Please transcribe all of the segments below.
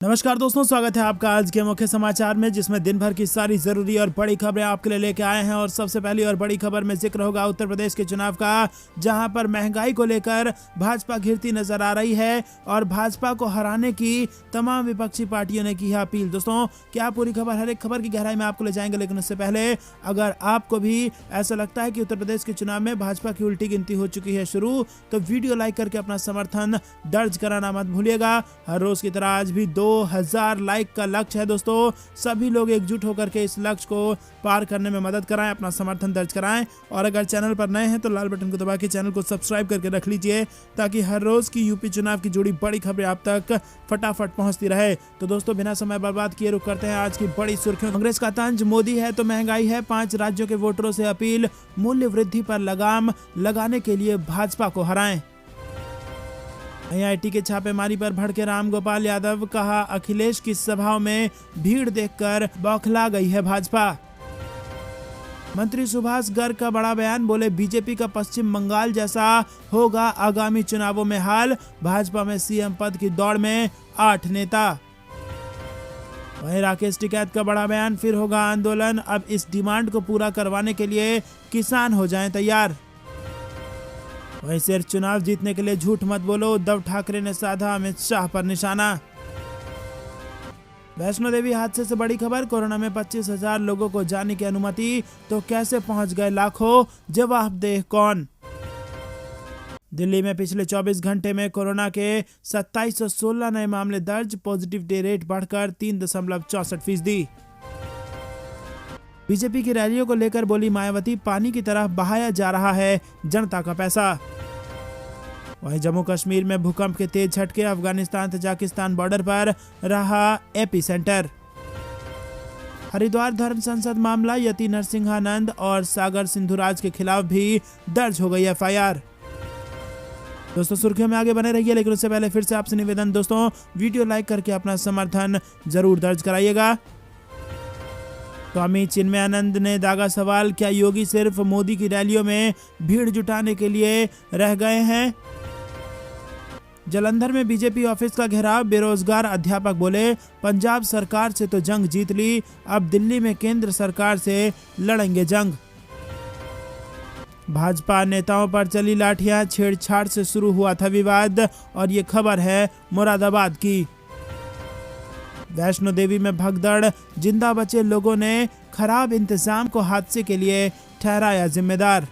नमस्कार दोस्तों, स्वागत है आपका आज के मुख्य समाचार में, जिसमें दिन भर की सारी जरूरी और बड़ी खबरें आपके लिए लेके आए हैं। और सबसे पहली और बड़ी खबर में जिक्र होगा उत्तर प्रदेश के चुनाव का, जहां पर महंगाई को लेकर भाजपा घिरती नजर आ रही है और भाजपा को हराने की तमाम विपक्षी पार्टियों ने की है अपील। दोस्तों, क्या पूरी खबर, हर एक खबर की गहराई में आपको ले जाएंगे, लेकिन उससे पहले अगर आपको भी ऐसा लगता है कि उत्तर प्रदेश के चुनाव में भाजपा की उल्टी गिनती हो चुकी है शुरू, तो वीडियो लाइक करके अपना समर्थन दर्ज कराना मत भूलिएगा। हर रोज की तरह आज भी 2000 लाइक का लक्ष्य है दोस्तों। सभी लोग एकजुट होकर के इस लक्ष्य को पार करने में मदद कराएं, अपना समर्थन दर्ज कराएं। और अगर चैनल पर नए हैं तो लाल बटन को दबा के चैनल को सब्सक्राइब करके रख लीजिए, ताकि हर रोज की यूपी चुनाव की जुड़ी बड़ी खबरें आप तक फटाफट पहुंचती रहे। तो दोस्तों, बिना समय बर्बाद किए रुक करते हैं आज की बड़ी सुर्खियों। कांग्रेस का तंज, मोदी है तो महंगाई है, 5 राज्यों के वोटरों से अपील, मूल्य वृद्धि पर लगाम लगाने के लिए भाजपा को हराएं। आईआईटी के छापेमारी पर भड़के रामगोपाल यादव, कहा अखिलेश की सभाओं में भीड़ देखकर बौखला गई है भाजपा। मंत्री सुभाष गर्ग का बड़ा बयान, बोले बीजेपी का पश्चिम बंगाल जैसा होगा आगामी चुनावों में हाल, भाजपा में सीएम पद की दौड़ में 8 नेता। वहीं राकेश टिकैत का बड़ा बयान, फिर होगा आंदोलन, अब इस डिमांड को पूरा करवाने के लिए किसान हो जाएं तैयार। वहीं सिर्फ चुनाव जीतने के लिए झूठ मत बोलो, उद्धव ठाकरे ने साधा अमित शाह पर निशाना। वैष्णो देवी हादसे से बड़ी खबर, कोरोना में 25,000 लोगों को जाने की अनुमति, तो कैसे पहुंच गए लाखों, जवाबदेह कौन। दिल्ली में पिछले 24 घंटे में कोरोना के 2716 नए मामले दर्ज, पॉजिटिविटी रेट बढ़कर 3.64%। बीजेपी की रैलियों को लेकर बोली मायावती, पानी की तरह बहाया जा रहा है जनता का पैसा। वहीं जम्मू कश्मीर में भूकंप के तेज झटके, अफगानिस्तान तजाकिस्तान बॉर्डर पर रहा एपीसेंटर। हरिद्वार धर्म संसद मामला, यति नरसिंहानंद और सागर सिंधुराज के खिलाफ भी दर्ज हो गई एफआईआर। दोस्तों, सुर्खियों में आगे बने रहिए, लेकिन उससे पहले फिर से आपसे निवेदन दोस्तों, वीडियो लाइक करके अपना समर्थन जरूर दर्ज कराइएगा। स्वामी चिन्मयानंद ने दागा सवाल, क्या योगी सिर्फ मोदी की रैलियों में भीड़ जुटाने के लिए रह गए हैं। जालंधर में बीजेपी ऑफिस का घेराव, बेरोजगार अध्यापक बोले पंजाब सरकार से तो जंग जीत ली, अब दिल्ली में केंद्र सरकार से लड़ेंगे जंग। भाजपा नेताओं पर चली लाठियां, छेड़छाड़ से शुरू हुआ था विवाद, और ये खबर है मुरादाबाद की। वैष्णो देवी में भगदड़, जिंदा बचे लोगों ने खराब इंतजाम को हादसे के लिए ठहराया जिम्मेदार।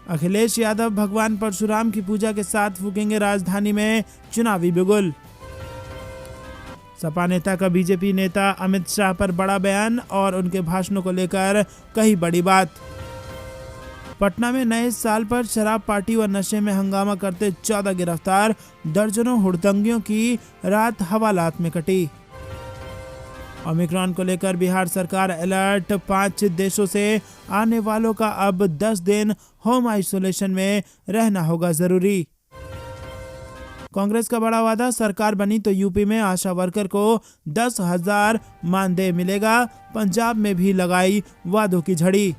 अखिलेश यादव भगवान परशुराम की पूजा के साथ फूकेंगे राजधानी में चुनावी बिगुल। सपा नेता का बीजेपी नेता अमित शाह पर बड़ा बयान, और उनके भाषणों को लेकर कही बड़ी बात। पटना में नए साल पर शराब पार्टी व नशे में हंगामा करते 14 गिरफ्तार, दर्जनों हुड़दंगियों की रात हवालात में कटी। ओमिक्रॉन को लेकर बिहार सरकार अलर्ट, 5 देशों से आने वालों का अब 10 दिन होम आइसोलेशन में रहना होगा जरूरी। कांग्रेस का बड़ा वादा, सरकार बनी तो यूपी में आशा वर्कर को 10,000 मानदेय मिलेगा, पंजाब में भी लगाई वादों की झड़ी।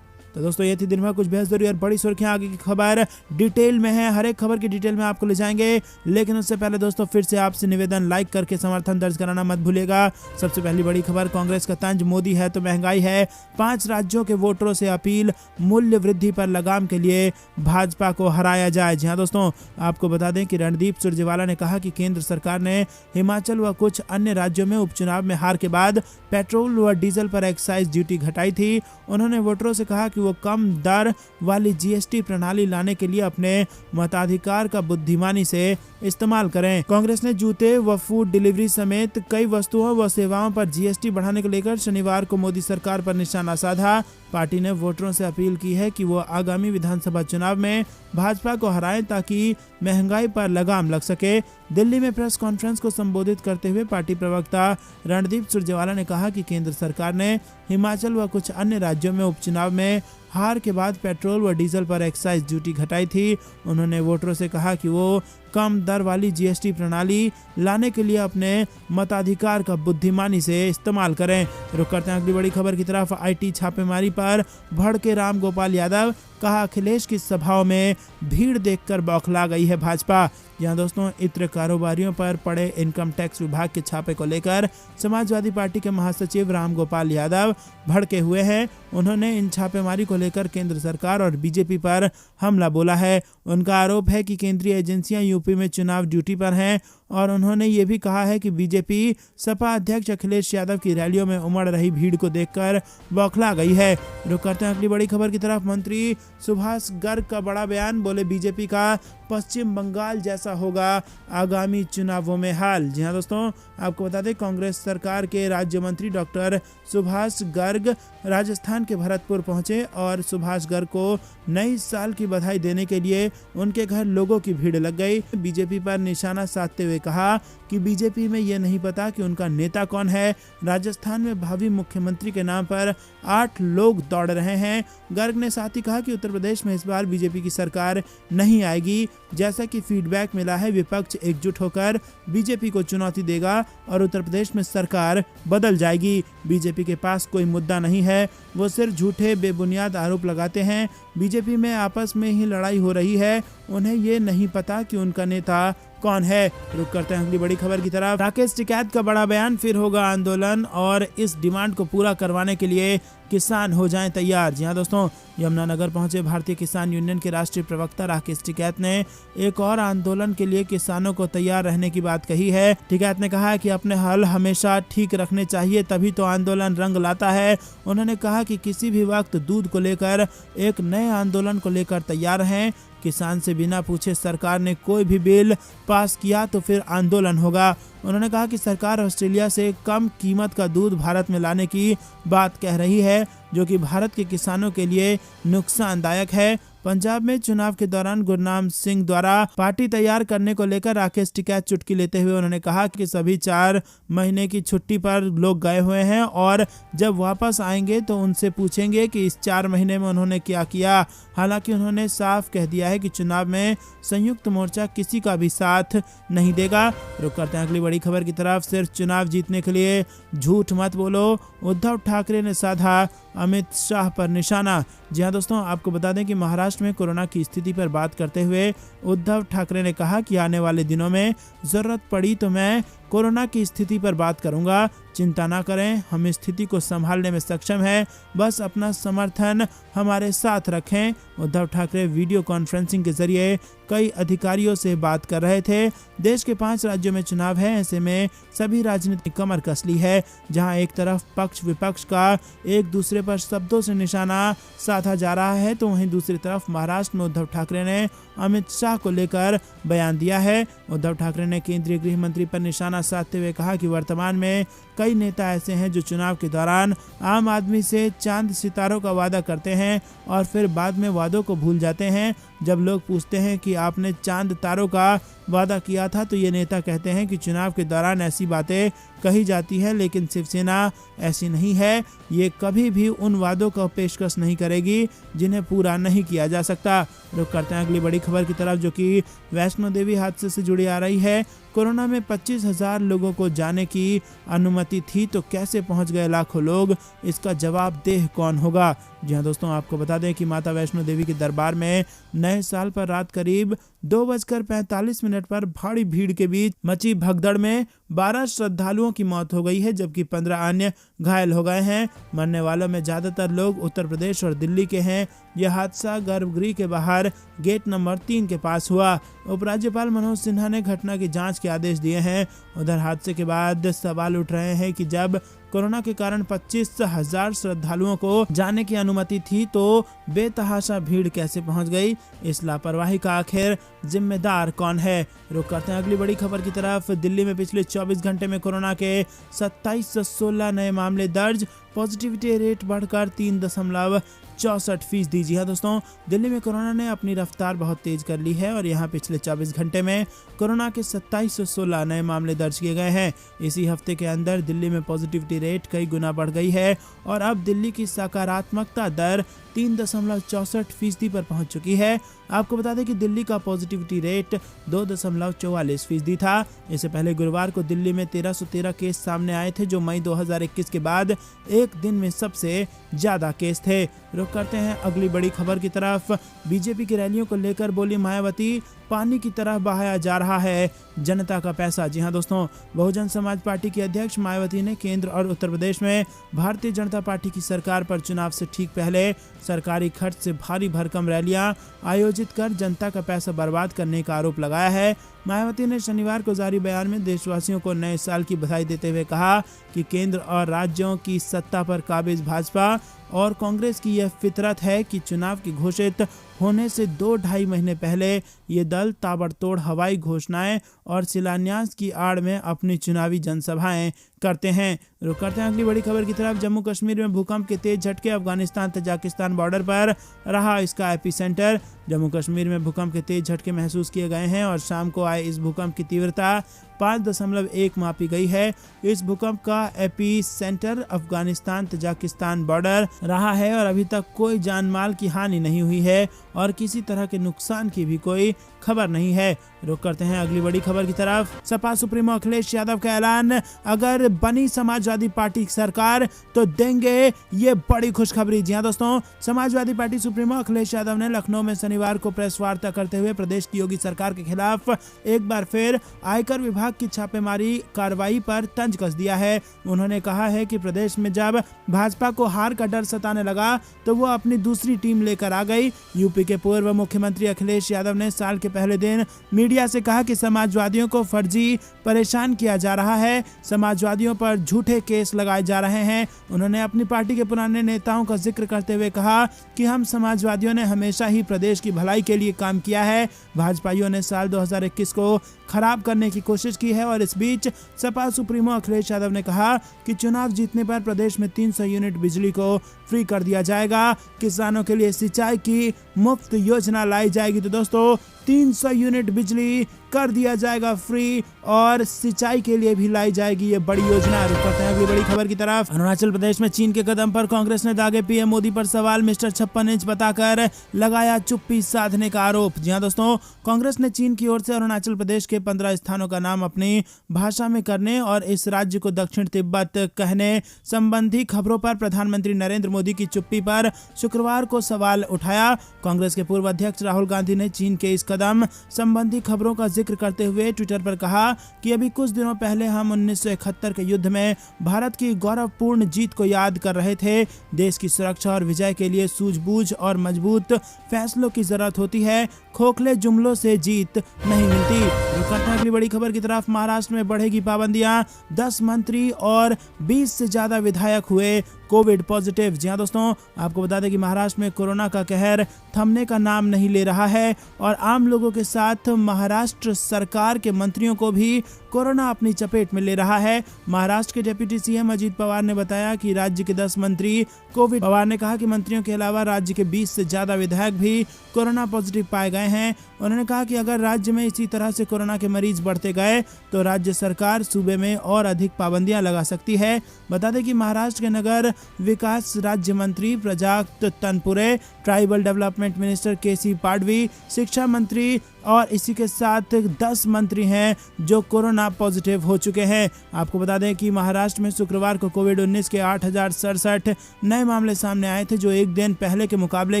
तो दोस्तों, ये थी दिन भर कुछ बेहद जरूरी और बड़ी सुर्खियां। आगे की खबर डिटेल में है, हर एक खबर की डिटेल में आपको ले जाएंगे, लेकिन उससे पहले दोस्तों फिर से आपसे निवेदन, लाइक करके समर्थन दर्ज कराना मत भूलिएगा। सबसे पहली बड़ी खबर, कांग्रेस का तंज, मोदी है तो महंगाई है, 5 राज्यों के वोटरों से अपील, मूल्य वृद्धि पर लगाम के लिए भाजपा को हराया जाए। जी हाँ दोस्तों, आपको बता दें कि रणदीप सुरजेवाला ने कहा कि केंद्र सरकार ने हिमाचल व कुछ अन्य राज्यों में उपचुनाव में हार के बाद पेट्रोल व डीजल पर एक्साइज ड्यूटी घटाई थी। उन्होंने वोटरों से कहा कि वो कम दर वाली जीएसटी प्रणाली लाने के लिए अपने मताधिकार का बुद्धिमानी से इस्तेमाल करें। कांग्रेस ने जूते व फूड डिलीवरी समेत कई वस्तुओं व सेवाओं पर जीएसटी बढ़ाने को लेकर शनिवार को मोदी सरकार पर निशाना साधा। पार्टी ने वोटरों से अपील की है कि वो आगामी विधानसभा चुनाव में भाजपा को हराएं, ताकि महंगाई पर लगाम लग सके। दिल्ली में प्रेस कॉन्फ्रेंस को संबोधित करते हुए पार्टी प्रवक्ता रणदीप सुरजेवाला ने कहा कि केंद्र सरकार ने हिमाचल व कुछ अन्य राज्यों में उपचुनाव में हार के बाद पेट्रोल व डीजल पर एक्साइज ड्यूटी घटाई थी। उन्होंने वोटरों से कहा कि वो कम दर वाली जीएसटी प्रणाली लाने के लिए अपने मताधिकार का बुद्धिमानी से इस्तेमाल करें। रुक करते हैं अगली बड़ी खबर की तरफ। आईटी छापेमारी पर भड़के रामगोपाल यादव, कहा अखिलेश की सभाओं में भीड़ देखकर बौखला गई है भाजपा। जहां दोस्तों इत्र कारोबारियों पर पड़े इनकम टैक्स विभाग के छापे को लेकर समाजवादी पार्टी के महासचिव रामगोपाल यादव भड़के हुए हैं। उन्होंने इन छापेमारी को लेकर केंद्र सरकार और बीजेपी पर हमला बोला है। उनका आरोप है कि केंद्रीय एजेंसियां यूपी में चुनाव ड्यूटी पर हैं और उन्होंने ये भी कहा है कि बीजेपी सपा अध्यक्ष अखिलेश यादव की रैलियों में उमड़ रही भीड़ को देखकर बौखला गई है। रुक करते हैं अगली बड़ी खबर की तरफ। मंत्री सुभाष गर्ग का बड़ा बयान, बोले बीजेपी का पश्चिम बंगाल जैसा होगा आगामी चुनावों में हाल। जी हाँ दोस्तों, आपको बता दें कांग्रेस सरकार के राज्य मंत्री डॉक्टर सुभाष गर्ग राजस्थान के भरतपुर पहुंचे और सुभाष गर्ग को नई साल की बधाई देने के लिए उनके घर लोगों की भीड़ लग गई। बीजेपी पर निशाना साधते हुए कहा कि बीजेपी में यह नहीं पता कि उनका नेता कौन है। राजस्थान में भावी मुख्यमंत्री के नाम पर 8 लोग दौड़ रहे हैं। गर्ग ने साथ ही कहा कि उत्तर प्रदेश में इस बार बीजेपी की सरकार नहीं आएगी। जैसा कि फीडबैक मिला है, विपक्ष एकजुट होकर बीजेपी को चुनौती देगा और उत्तर प्रदेश में सरकार बदल जाएगी। बीजेपी के पास कोई मुद्दा नहीं है, वो सिर्फ झूठे बेबुनियाद आरोप लगाते हैं। बीजेपी में आपस में ही लड़ाई हो रही है, उन्हें ये नहीं पता कि उनका नेता कौन है। रुक करते हैं अगली बड़ी खबर की तरफ। राकेश टिकैत का बड़ा बयान, फिर होगा आंदोलन और इस डिमांड को पूरा करवाने के लिए किसान हो जाएं तैयार। जी हाँ दोस्तों, यमुनानगर पहुंचे भारतीय किसान यूनियन के राष्ट्रीय प्रवक्ता राकेश टिकैत ने एक और आंदोलन के लिए किसानों को तैयार रहने की बात कही है। टिकैत ने कहा कि अपने हल हमेशा ठीक रखने चाहिए, तभी तो आंदोलन रंग लाता है। उन्होंने कहा कि किसी भी वक्त दूध को लेकर एक नए आंदोलन को लेकर तैयार हैं। किसान से बिना पूछे सरकार ने कोई भी बिल पास किया तो फिर आंदोलन होगा। उन्होंने कहा कि सरकार ऑस्ट्रेलिया से कम कीमत का दूध भारत में लाने की बात कह रही है, जो कि भारत के किसानों के लिए नुकसानदायक है। पंजाब में चुनाव के दौरान गुरनाम सिंह द्वारा पार्टी तैयार करने को लेकर राकेश टिकैत चुटकी लेते हुए उन्होंने कहा कि सभी 4 महीने की छुट्टी पर लोग गए हुए हैं और जब वापस आएंगे तो उनसे पूछेंगे कि इस 4 महीने में उन्होंने क्या किया। हालांकि उन्होंने साफ कह दिया है कि चुनाव में संयुक्त मोर्चा किसी का भी साथ नहीं देगा। रुक करते हैं अगली बड़ी खबर की तरफ। सिर्फ चुनाव जीतने के लिए झूठ मत बोलो, उद्धव ठाकरे ने साधा अमित शाह पर निशाना। जी हाँ दोस्तों, आपको बता दें कि महाराष्ट्र में कोरोना की स्थिति पर बात करते हुए उद्धव ठाकरे ने कहा कि आने वाले दिनों में जरूरत पड़ी तो मैं कोरोना की स्थिति पर बात करूंगा। चिंता ना करें, हम स्थिति को संभालने में सक्षम हैं, बस अपना समर्थन हमारे साथ रखें। उद्धव ठाकरे वीडियो कॉन्फ्रेंसिंग के जरिए कई अधिकारियों से बात कर रहे थे। देश के 5 राज्यों में चुनाव है, ऐसे में सभी राजनीतिक कमर कस ली है। जहां एक तरफ पक्ष विपक्ष का एक दूसरे पर शब्दों से निशाना साधा जा रहा है, तो वहीं दूसरी तरफ महाराष्ट्र में उद्धव ठाकरे ने अमित शाह को लेकर बयान दिया है। उद्धव ठाकरे ने केंद्रीय गृह मंत्री पर निशाना साधते हुए कहा कि वर्तमान में कई नेता ऐसे हैं जो चुनाव के दौरान आम आदमी से चांद सितारों का वादा करते हैं और फिर बाद में वादों को भूल जाते हैं। जब लोग पूछते हैं कि आपने चांद तारों का वादा किया था, तो ये नेता कहते हैं कि चुनाव के दौरान ऐसी बातें कही जाती है, लेकिन शिवसेना ऐसी नहीं है। ये कभी भी उन वादों का पेशकश नहीं करेगी जिन्हें पूरा नहीं किया जा सकता। रुक करते हैं अगली बड़ी खबर की तरफ, जो कि वैष्णो देवी हादसे से जुड़ी आ रही है। कोरोना में 25,000 लोगों को जाने की अनुमति थी, तो कैसे पहुंच गए लाखों लोग? इसका जवाब देह कौन होगा? जी हाँ दोस्तों, आपको बता दें कि माता वैष्णो देवी के दरबार में नए साल पर रात करीब 2:45 पर भारी भीड़ के बीच मची भगदड़ में 12 श्रद्धालुओं की मौत हो गई है, जबकि 15 अन्य घायल हो गए हैं। मरने वालों में ज्यादातर लोग उत्तर प्रदेश और दिल्ली के हैं। यह हादसा गर्भगृह के बाहर गेट नंबर 3 के पास हुआ। उपराज्यपाल मनोज सिन्हा ने घटना की जांच के आदेश दिए हैं। उधर हादसे के बाद सवाल उठ रहे हैं कि जब कोरोना के कारण 25,000 श्रद्धालुओं को जाने की अनुमति थी, तो बेतहाशा भीड़ कैसे पहुंच गई? इस लापरवाही का आखिर जिम्मेदार कौन है? रुक करते हैं अगली बड़ी खबर की तरफ। दिल्ली में पिछले 24 घंटे में कोरोना के 2716 नए मामले दर्ज, पॉजिटिविटी रेट बढ़कर 3.64%। जी हाँ दोस्तों, दिल्ली में कोरोना ने अपनी रफ्तार बहुत तेज कर ली है और यहाँ पिछले 24 घंटे में कोरोना के 2716 नए मामले दर्ज किए गए हैं। इसी हफ्ते के अंदर दिल्ली में पॉजिटिविटी रेट कई गुना बढ़ गई है और अब दिल्ली की सकारात्मकता दर 3.64% पर पहुंच चुकी है। आपको बता दें कि दिल्ली का पॉजिटिविटी रेट 2.44% था। इससे पहले गुरुवार को दिल्ली में 1313 केस सामने आए थे, जो मई 2021 के बाद एक दिन में सबसे ज्यादा केस थे। रुक करते हैं अगली बड़ी खबर की तरफ। बीजेपी की रैलियों को लेकर बोली मायावती, पानी की तरह बहाया जा रहा है जनता का पैसा। जी हां दोस्तों, बहुजन समाज पार्टी की अध्यक्ष मायावती ने केंद्र और उत्तर प्रदेश में भारतीय जनता पार्टी की सरकार पर चुनाव से ठीक पहले सरकारी खर्च से भारी भरकम रैलियां आयोजित कर जनता का पैसा बर्बाद करने का आरोप लगाया है। मायावती ने शनिवार को जारी बयान में देशवासियों को नए साल की बधाई देते हुए कहा कि केंद्र और राज्यों की सत्ता पर काबिज भाजपा और कांग्रेस की यह फितरत है कि चुनाव की घोषित होने से 2-2.5 महीने पहले ये दल ताबड़तोड़ हवाई घोषणाएं और शिलान्यास की आड़ में अपनी चुनावी जनसभाएं करते हैं। रुक करते हैं अगली बड़ी खबर की तरफ। जम्मू कश्मीर में भूकंप के तेज झटके, अफगानिस्तान तजाकिस्तान बॉर्डर पर रहा इसका एपिसेंटर। जम्मू कश्मीर में भूकंप के तेज झटके महसूस किए गए हैं और शाम को आए इस भूकंप की तीव्रता 5.1 मापी गई है। इस भूकंप का एपिसेंटर अफगानिस्तान तजाकिस्तान बॉर्डर रहा है और अभी तक कोई जान माल की हानि नहीं हुई है और किसी तरह के नुकसान की भी कोई खबर नहीं है। रुक करते हैं अगली बड़ी खबर की तरफ। सपा सुप्रीमो अखिलेश यादव का ऐलान, अगर बनी समाजवादी पार्टी की सरकार तो देंगे ये बड़ी खुशखबरी। जी हां दोस्तों, समाजवादी पार्टी सुप्रीमो अखिलेश यादव ने लखनऊ में शनिवार को प्रेस वार्ता करते हुए प्रदेश की योगी सरकार के खिलाफ एक बार फिर आयकर विभाग की छापेमारी कार्रवाई पर तंज कस दिया है। उन्होंने कहा है कि प्रदेश में जब भाजपा को हार का डर सताने लगा तो वो अपनी दूसरी टीम लेकर आ गई। यूपी के पूर्व मुख्यमंत्री अखिलेश यादव ने साल के पहले दिन मीडिया से कहा कि समाजवादियों को फर्जी परेशान किया जा रहा है, समाजवादियों पर झूठे केस लगाए जा रहे हैं। उन्होंने अपनी पार्टी के पुराने नेताओं का जिक्र करते हुए कहा कि हम समाजवादियों ने हमेशा ही प्रदेश की भलाई के लिए काम किया है। भाजपाइयों ने साल 2021 को खराब करने की कोशिश की है और इस बीच सपा सुप्रीमो अखिलेश यादव ने कहा कि चुनाव जीतने पर प्रदेश में 300 यूनिट बिजली को फ्री कर दिया जाएगा, किसानों के लिए सिंचाई की मुफ्त योजना लाई जाएगी। तो दोस्तों 300 यूनिट बिजली कर दिया जाएगा फ्री और सिंचाई के लिए भी लाई जाएगी ये बड़ी योजना। रुक करते हैं अगली बड़ी खबर की तरफ। अरुणाचल प्रदेश में चीन के कदम पर कांग्रेस ने दागे पीएम मोदी पर सवाल, मिस्टर 56 इंच बताकर लगाया चुप्पी साधने का आरोप। जी हां दोस्तों, कांग्रेस ने चीन की ओर से अरुणाचल प्रदेश के 15 स्थानों का नाम अपनी भाषा में करने और इस राज्य को दक्षिण तिब्बत कहने संबंधी खबरों पर प्रधानमंत्री नरेंद्र मोदी की चुप्पी पर शुक्रवार को सवाल उठाया। कांग्रेस के पूर्व अध्यक्ष राहुल गांधी ने चीन के इस कदम संबंधी खबरों का जिक्र करते हुए ट्विटर पर कहा कि अभी कुछ दिनों पहले हम 1971 के युद्ध में भारत की गौरवपूर्ण जीत को याद कर रहे थे। देश की सुरक्षा और विजय के लिए सूझबूझ और मजबूत फैसलों की जरूरत होती है, खोखले जुमलों से जीत नहीं मिलती। अगली बड़ी खबर की तरफ। महाराष्ट्र में बढ़ेगी पाबंदियां, 10 मंत्री और 20 से ज्यादा विधायक हुए कोविड पॉजिटिव। जी हां दोस्तों, आपको बता दें कि महाराष्ट्र में कोरोना का कहर थमने का नाम नहीं ले रहा है और आम लोगों के साथ महाराष्ट्र सरकार के मंत्रियों को भी कोरोना अपनी चपेट में ले रहा है। महाराष्ट्र के डिप्टी सीएम अजीत पवार ने बताया कि राज्य के 10 मंत्री कोविड। पवार ने कहा कि मंत्रियों के अलावा राज्य के 20 से ज्यादा विधायक भी कोरोना पॉजिटिव पाए गए हैं। उन्होंने कहा कि अगर राज्य में इसी तरह से कोरोना के मरीज बढ़ते गए तो राज्य सरकार सूबे में और अधिक पाबंदियां लगा सकती है। बता दें कि महाराष्ट्र के नगर विकास राज्य मंत्री प्रजाक्त तनपुरे, ट्राइबल डेवलपमेंट मिनिस्टर केसी पाडवी, शिक्षा मंत्री और इसी के साथ 10 मंत्री हैं जो कोरोना पॉजिटिव हो चुके हैं। आपको बता दें कि महाराष्ट्र में शुक्रवार को कोविड-19 के 8,067 नए मामले सामने आए थे, जो एक दिन पहले के मुकाबले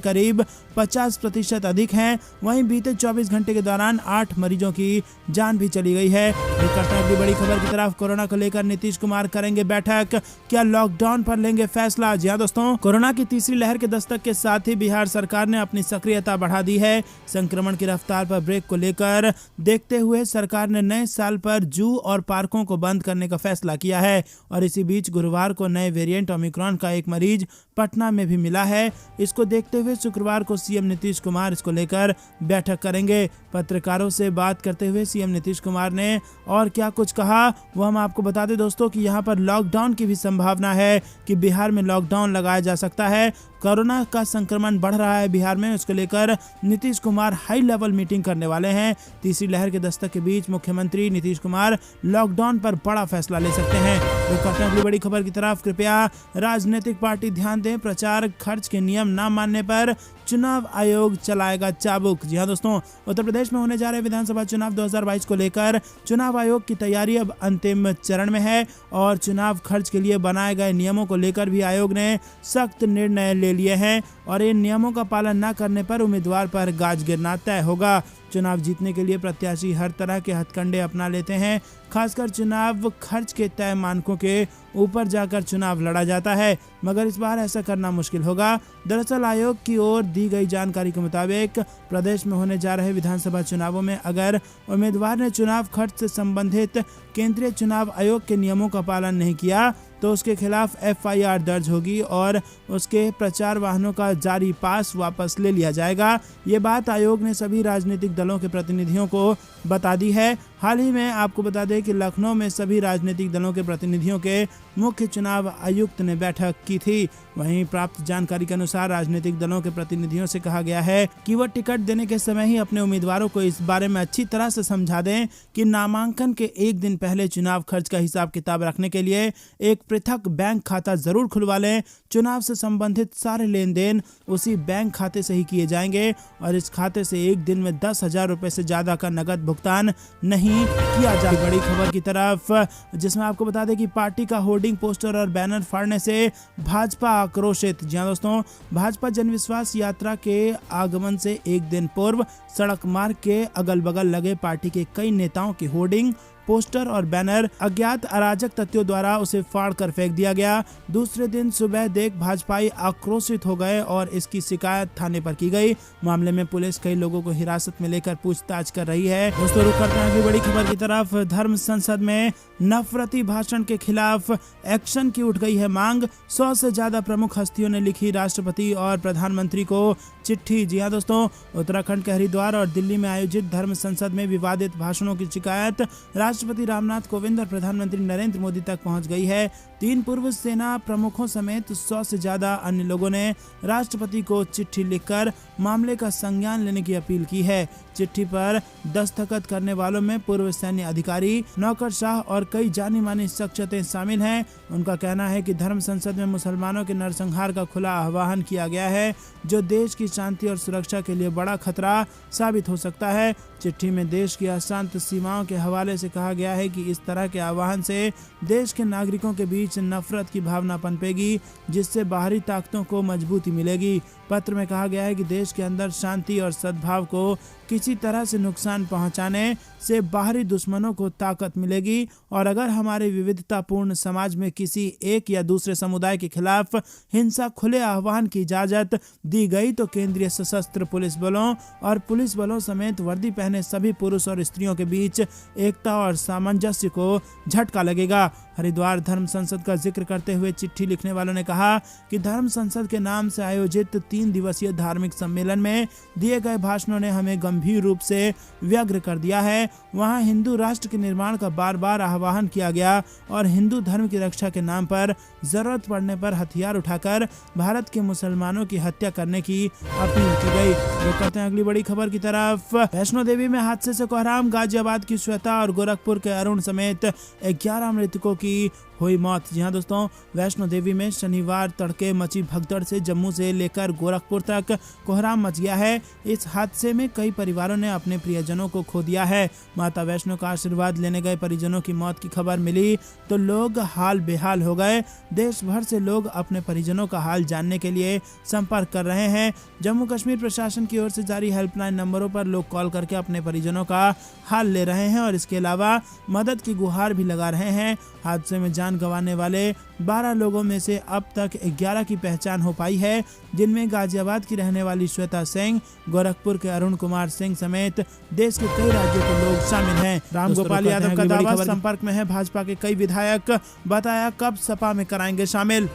करीब 50% अधिक हैं। वहीं बीते 24 घंटे के दौरान 8 मरीजों की जान भी चली गई है। अगली बड़ी खबर की तरफ। कोरोना को लेकर नीतीश कुमार करेंगे बैठक, क्या लॉकडाउन पर लेंगे फैसला। जी हां दोस्तों, कोरोना की तीसरी लहर के दस्तक के साथ ही बिहार सरकार ने अपनी सक्रियता बढ़ा दी है। संक्रमण की रफ्तार पर ब्रेक को लेकर देखते हुए सरकार ने नए साल पर जू और पार्कों को बंद करने का फैसला किया है और इसी बीच गुरुवार को नए वेरिएंट ओमिक्रॉन का एक मरीज पटना में भी मिला है। इसको देखते हुए शुक्रवार को सीएम नीतीश कुमार इसको लेकर बैठक करेंगे। पत्रकारों से बात करते हुए सीएम नीतीश कुमार ने और क्या कुछ कहा वो हम आपको बता दें दोस्तों कि यहाँ पर लॉकडाउन की भी संभावना है कि बिहार में लॉकडाउन लगाया जा सकता है। कोरोना का संक्रमण बढ़ रहा है बिहार में, उसको लेकर Nitish Kumar high level meeting करने करने वाले हैं। तीसरी लहर के दस्तक के बीच मुख्यमंत्री नीतीश कुमार लॉकडाउन पर बड़ा फैसला ले सकते हैं। रुक करते हैं अगली बड़ी खबर की तरफ। कृपया राजनीतिक पार्टी ध्यान दें, प्रचार खर्च के नियम न मानने पर चुनाव आयोग चलाएगा चाबुक। जी हाँ दोस्तों, उत्तर प्रदेश में होने जा रहे विधानसभा चुनाव 2022 को लेकर चुनाव आयोग की तैयारी अब अंतिम चरण में है और चुनाव खर्च के लिए बनाए गए नियमों को लेकर भी आयोग ने सख्त निर्णय ले लिए हैं और इन नियमों का पालन न करने पर उम्मीदवार पर गाज गिरना तय होगा। चुनाव जीतने के लिए प्रत्याशी हर तरह के हथकंडे अपना लेते हैं, खासकर चुनाव खर्च के तय मानकों के ऊपर जाकर चुनाव लड़ा जाता है, मगर इस बार ऐसा करना मुश्किल होगा। दरअसल आयोग की ओर दी गई जानकारी के मुताबिक प्रदेश में होने जा रहे विधानसभा चुनावों में अगर उम्मीदवार ने चुनाव खर्च से संबंधित केंद्रीय चुनाव आयोग के नियमों का पालन नहीं किया तो उसके खिलाफ FIR दर्ज होगी और उसके प्रचार वाहनों का जारी पास वापस ले लिया जाएगा। ये बात आयोग ने सभी राजनीतिक दलों के प्रतिनिधियों को बता दी है। हाल ही में आपको बता दें कि लखनऊ में सभी राजनीतिक दलों के प्रतिनिधियों के मुख्य चुनाव आयुक्त ने बैठक की थी। वहीं प्राप्त जानकारी के अनुसार राजनीतिक दलों के प्रतिनिधियों से कहा गया है कि वह टिकट देने के समय ही अपने उम्मीदवारों को इस बारे में अच्छी तरह से समझा दें कि नामांकन के एक दिन पहले चुनाव खर्च का हिसाब किताब रखने के लिए एक पृथक बैंक खाता जरूर खुलवा लें। चुनाव से संबंधित सारे लेन देन उसी बैंक खाते से ही किए जाएंगे और इस खाते से एक दिन में 10,000 रुपए से ज्यादा का नगद भुगतान नहीं किया जाए। बड़ी खबर की तरफ, जिसमें आपको बता दें कि पार्टी का होर्डिंग, पोस्टर और बैनर फाड़ने से भाजपा आक्रोशित। जी हां दोस्तों, भाजपा जनविश्वास यात्रा के आगमन से एक दिन पूर्व सड़क मार्ग के अगल बगल लगे पार्टी के कई नेताओं की होर्डिंग, पोस्टर और बैनर अज्ञात अराजक तत्वों द्वारा उसे फाड़ कर फेंक दिया गया। दूसरे दिन सुबह देख भाजपाई आक्रोशित हो गए और इसकी शिकायत थाने पर की गई। मामले में पुलिस कई लोगों को हिरासत में लेकर पूछताछ कर रही है। दोस्तों रुक करते हैं अगली बड़ी खबर की तरफ। धर्म संसद में नफरती भाषण के खिलाफ एक्शन की उठ गई है मांग। 100 से ज्यादा प्रमुख हस्तियों ने लिखी राष्ट्रपति और प्रधानमंत्री को चिट्ठी। जी हाँ दोस्तों, उत्तराखंड के हरिद्वार और दिल्ली में आयोजित धर्म संसद में विवादित भाषणों की शिकायत राष्ट्रपति रामनाथ कोविंद और प्रधानमंत्री नरेंद्र मोदी तक पहुंच गई है। 3 पूर्व सेना प्रमुखों समेत 100 से ज्यादा अन्य लोगों ने राष्ट्रपति को चिट्ठी लिखकर मामले का संज्ञान लेने की अपील की है। चिट्ठी पर दस्तखत करने वालों में पूर्व सैन्य अधिकारी, नौकरशाह और कई जानी मानी शख्सियतें शामिल हैं। उनका कहना है कि धर्म संसद में मुसलमानों के नरसंहार का खुला आह्वान किया गया है, जो देश की शांति और सुरक्षा के लिए बड़ा खतरा साबित हो सकता है। चिट्ठी में देश की अशांत सीमाओं के हवाले से कहा गया है कि इस तरह के आह्वान से देश के नागरिकों के बीच नफरत की भावना पनपेगी, जिससे बाहरी ताकतों को मजबूती मिलेगी। पत्र में कहा गया है कि देश के अंदर शांति और सद्भाव को किसी तरह से नुकसान पहुंचाने से बाहरी दुश्मनों को ताकत मिलेगी और अगर हमारे विविधतापूर्ण समाज में किसी एक या दूसरे समुदाय के खिलाफ हिंसा खुले आह्वान की इजाजत दी गई तो केंद्रीय सशस्त्र पुलिस बलों और पुलिस बलों समेत वर्दी पहने सभी पुरुष और स्त्रियों के बीच एकता और सामंजस्य को झटका लगेगा। हरिद्वार धर्म संसद का जिक्र करते हुए चिट्ठी लिखने वालों ने कहा कि धर्म संसद के नाम से आयोजित 3 दिवसीय धार्मिक सम्मेलन में दिए गए भाषणों ने हमें गंभीर रूप से व्यग्र कर दिया है। वहां हिंदू राष्ट्र के निर्माण का बार बार आह्वान किया गया और हिंदू धर्म की रक्षा के नाम पर जरूरत पड़ने पर हथियार उठाकर भारत के मुसलमानों की हत्या करने की अपील की गई। वो कहते हैं अगली बड़ी खबर की तरफ। वैष्णो देवी में हादसे से कोहराम, गाजियाबाद की श्वेता और गोरखपुर के अरुण समेत 11 मृतकों की हुई मौत। जी हाँ दोस्तों, वैष्णो देवी में शनिवार तड़के मची भगदड़ से जम्मू से लेकर गोरखपुर तक कोहराम मच गया है। इस हादसे में कई परिवारों ने अपने प्रियजनों को खो दिया है। माता वैष्णो का आशीर्वाद लेने गए परिजनों की मौत की खबर मिली तो लोग हाल बेहाल हो गए। देश भर से लोग अपने परिजनों का हाल जानने के लिए संपर्क कर रहे हैं। जम्मू कश्मीर प्रशासन की ओर से जारी हेल्पलाइन नंबरों पर लोग कॉल करके अपने परिजनों का हाल ले रहे हैं और इसके अलावा मदद की गुहार भी लगा रहे हैं। हादसे में जान गंवाने वाले 12 लोगों में से अब तक 11 की पहचान हो पाई है, जिनमें गाजियाबाद की रहने वाली श्वेता सिंह, गोरखपुर के अरुण कुमार सिंह समेत देश के कई राज्यों के लोग शामिल हैं। रामगोपाल यादव का दावा, संपर्क में है भाजपा के कई विधायक, बताया कब सपा में कराएंगे शामिल।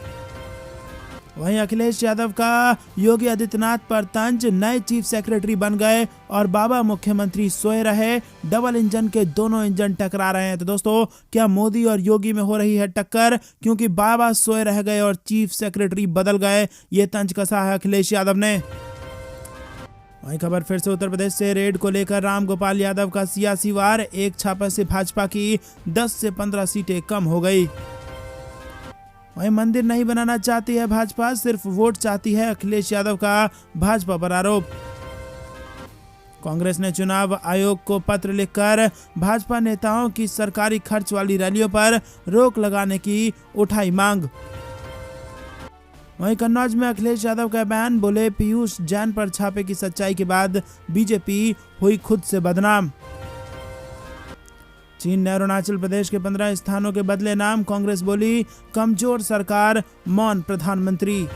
वहीं अखिलेश यादव का योगी आदित्यनाथ पर तंज, नए चीफ सेक्रेटरी बन गए और बाबा मुख्यमंत्री सोए रहे। डबल इंजन के दोनों इंजन टकरा रहे हैं। तो दोस्तों, क्या मोदी और योगी में हो रही है टक्कर, क्योंकि बाबा सोए रह गए और चीफ सेक्रेटरी बदल गए। ये तंज कसा है अखिलेश यादव ने। वहीं खबर फिर से उत्तर प्रदेश से, रेड को लेकर राम गोपाल यादव का सियासी वार, एक छापा से भाजपा की 10 से 15 सीटें कम हो गई। वहीं मंदिर नहीं बनाना चाहती है भाजपा, सिर्फ वोट चाहती है, अखिलेश यादव का भाजपा पर आरोप। कांग्रेस ने चुनाव आयोग को पत्र लिखकर भाजपा नेताओं की सरकारी खर्च वाली रैलियों पर रोक लगाने की उठाई मांग। वहीं कन्नौज में अखिलेश यादव का बयान, बोले पीयूष जैन पर छापे की सच्चाई के बाद बीजेपी हुई खुद से बदनाम। चीन ने अरुणाचल प्रदेश के 15 स्थानों के बदले नाम, कांग्रेस बोली कमजोर सरकार, मौन प्रधानमंत्री।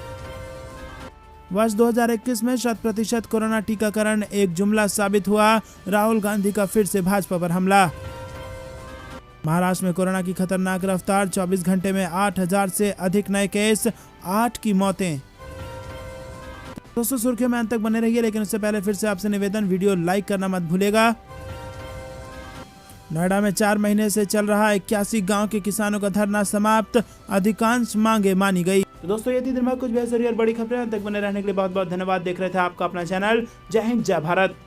वर्ष 2021 में 100% कोरोना टीकाकरण एक जुमला साबित हुआ, राहुल गांधी का फिर से भाजपा पर हमला। महाराष्ट्र में कोरोना की खतरनाक रफ्तार, 24 घंटे में 8000 से अधिक नए केस, 8 की मौतें। दोस्तों सुर्खियों में अंत तक बने रहिए, लेकिन उससे पहले फिर से आपसे निवेदन, वीडियो लाइक करना मत भूलिएगा। नोएडा में 4 महीने से चल रहा 81 गांव के किसानों का धरना समाप्त, अधिकांश मांगे मानी गई। तो दोस्तों ये थी दिन भर कुछ बेहतरीन और बड़ी खबरें। तक बने रहने के लिए बहुत बहुत धन्यवाद। देख रहे थे आपका अपना चैनल जय हिंद जय भारत।